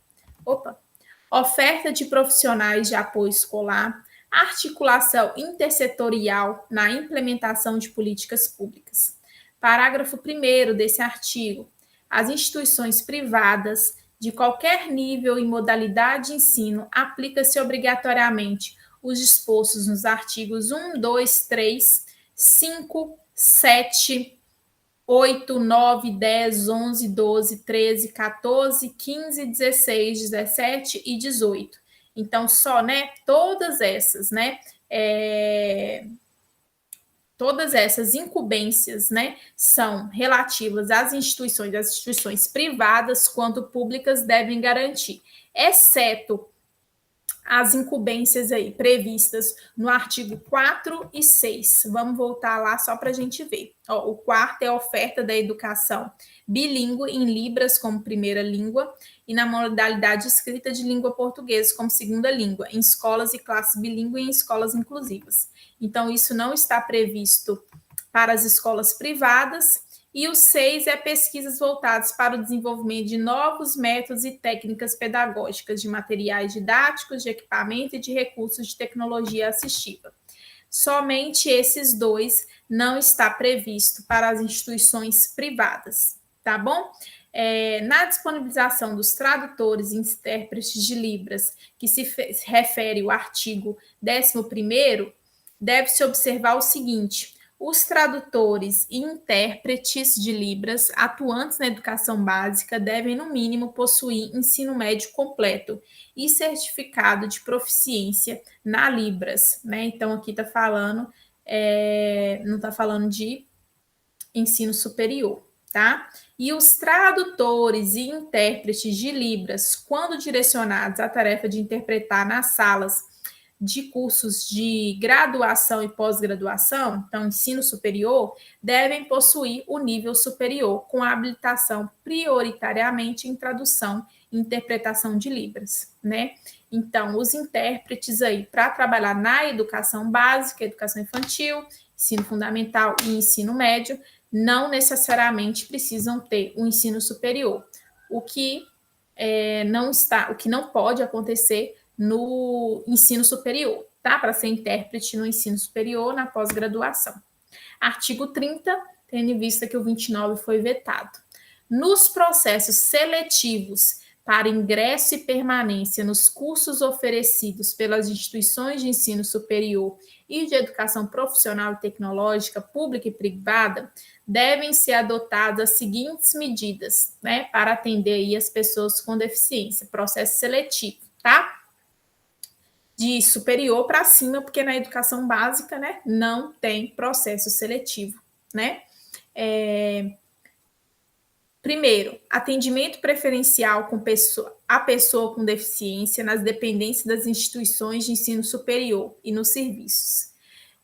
Oferta de profissionais de apoio escolar, articulação intersetorial na implementação de políticas públicas. Parágrafo 1º desse artigo. As instituições privadas de qualquer nível e modalidade de ensino aplica-se obrigatoriamente os dispostos nos artigos 1, 2, 3, 5, 7, 8, 9, 10, 11, 12, 13, 14, 15, 16, 17 e 18. Então, só, né, todas essas, né, todas essas incumbências, né, são relativas às instituições, as instituições privadas quanto públicas devem garantir, exceto as incumbências aí previstas no artigo 4 e 6. Vamos voltar lá só para a gente ver. Ó, o quarto é a oferta da educação bilíngue em Libras como primeira língua e na modalidade escrita de língua portuguesa como segunda língua, em escolas e classes bilíngue e em escolas inclusivas. Então, isso não está previsto para as escolas privadas. E o 6 é pesquisas voltadas para o desenvolvimento de novos métodos e técnicas pedagógicas, de materiais didáticos, de equipamento e de recursos de tecnologia assistiva. Somente esses dois não está previsto para as instituições privadas, tá bom? Na disponibilização dos tradutores e intérpretes de Libras, que se refere ao artigo 11º, deve-se observar o seguinte: os tradutores e intérpretes de Libras atuantes na educação básica devem, no mínimo, possuir ensino médio completo e certificado de proficiência na Libras, né? Então, aqui está falando, não está falando de ensino superior, tá? E os tradutores e intérpretes de Libras, quando direcionados à tarefa de interpretar nas salas de cursos de graduação e pós-graduação, então ensino superior, devem possuir o nível superior, com habilitação prioritariamente em tradução e interpretação de Libras, né? Então, os intérpretes aí, para trabalhar na educação básica, educação infantil, ensino fundamental e ensino médio, não necessariamente precisam ter o ensino superior, o que o que não pode acontecer no ensino superior, tá? Para ser intérprete no ensino superior, na pós-graduação. Artigo 30, tendo em vista que o 29 foi vetado. Nos processos seletivos para ingresso e permanência nos cursos oferecidos pelas instituições de ensino superior e de educação profissional e tecnológica, pública e privada, devem ser adotadas as seguintes medidas, né, para atender aí as pessoas com deficiência. Processo seletivo, tá? De superior para cima, porque na educação básica, né, não tem processo seletivo, né? Primeiro, atendimento preferencial com a pessoa com deficiência nas dependências das instituições de ensino superior e nos serviços.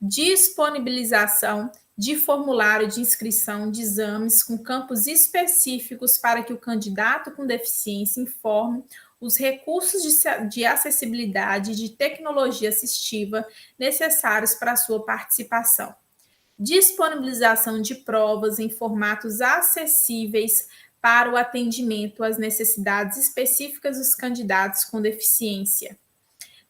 Disponibilização de formulário de inscrição de exames com campos específicos para que o candidato com deficiência informe os recursos de acessibilidade e de tecnologia assistiva necessários para a sua participação. Disponibilização de provas em formatos acessíveis para o atendimento às necessidades específicas dos candidatos com deficiência.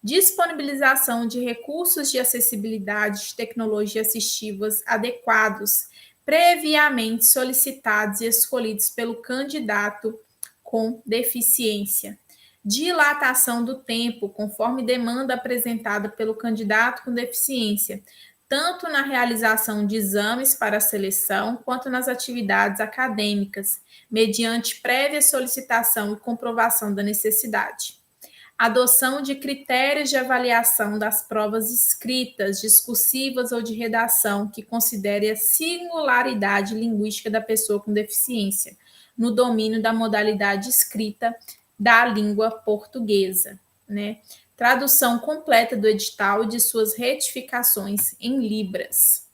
Disponibilização de recursos de acessibilidade de tecnologia assistivas adequados, previamente solicitados e escolhidos pelo candidato com deficiência. Dilatação do tempo, conforme demanda apresentada pelo candidato com deficiência, tanto na realização de exames para a seleção, quanto nas atividades acadêmicas, mediante prévia solicitação e comprovação da necessidade. Adoção de critérios de avaliação das provas escritas, discursivas ou de redação que considere a singularidade linguística da pessoa com deficiência, no domínio da modalidade escrita da língua portuguesa, né? Tradução completa do edital e de suas retificações em Libras.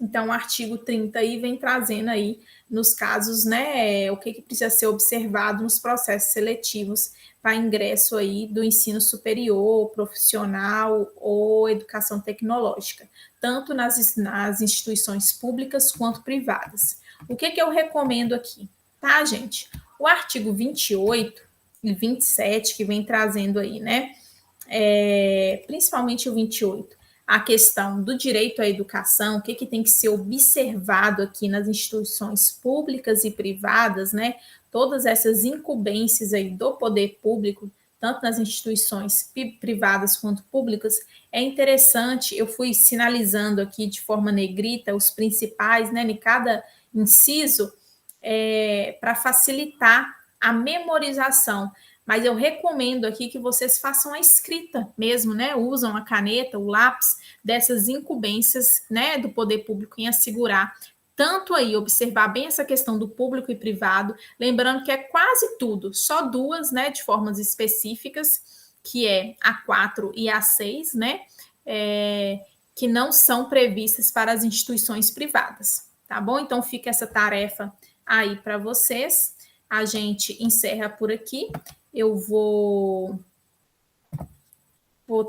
Então, o artigo 30 aí vem trazendo aí, nos casos, né, o que precisa ser observado nos processos seletivos para ingresso aí do ensino superior, profissional ou educação tecnológica, tanto nas instituições públicas quanto privadas. O que eu recomendo aqui, tá, gente? O artigo 28 e 27, que vem trazendo aí, né, principalmente o 28, a questão do direito à educação, o que tem que ser observado aqui nas instituições públicas e privadas, né? Todas essas incumbências aí do poder público, tanto nas instituições privadas quanto públicas, é interessante, eu fui sinalizando aqui de forma negrita os principais, né, inciso para facilitar a memorização. Mas eu recomendo aqui que vocês façam a escrita mesmo, né? Usam a caneta, o lápis, dessas incumbências, né, do poder público em assegurar tanto aí, observar bem essa questão do público e privado, lembrando que é quase tudo, só duas, né, de formas específicas, que é a 4 e a 6, né, que não são previstas para as instituições privadas, tá bom? Então fica essa tarefa aí para vocês. A gente encerra por aqui. Eu vou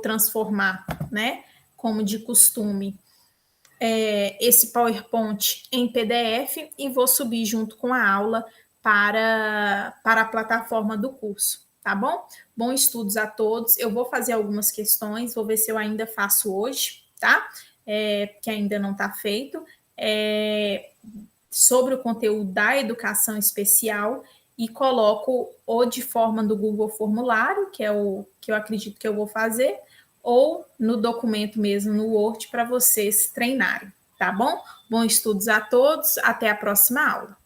transformar, né, como de costume, esse PowerPoint em PDF e vou subir junto com a aula para a plataforma do curso, tá bom? Bons estudos a todos. Eu vou fazer algumas questões, vou ver se eu ainda faço hoje, tá? Que ainda não está feito, sobre o conteúdo da educação especial e coloco ou de forma do Google Formulário, que é o que eu acredito que eu vou fazer, ou no documento mesmo, no Word, para vocês treinarem, tá bom? Bons estudos a todos, até a próxima aula.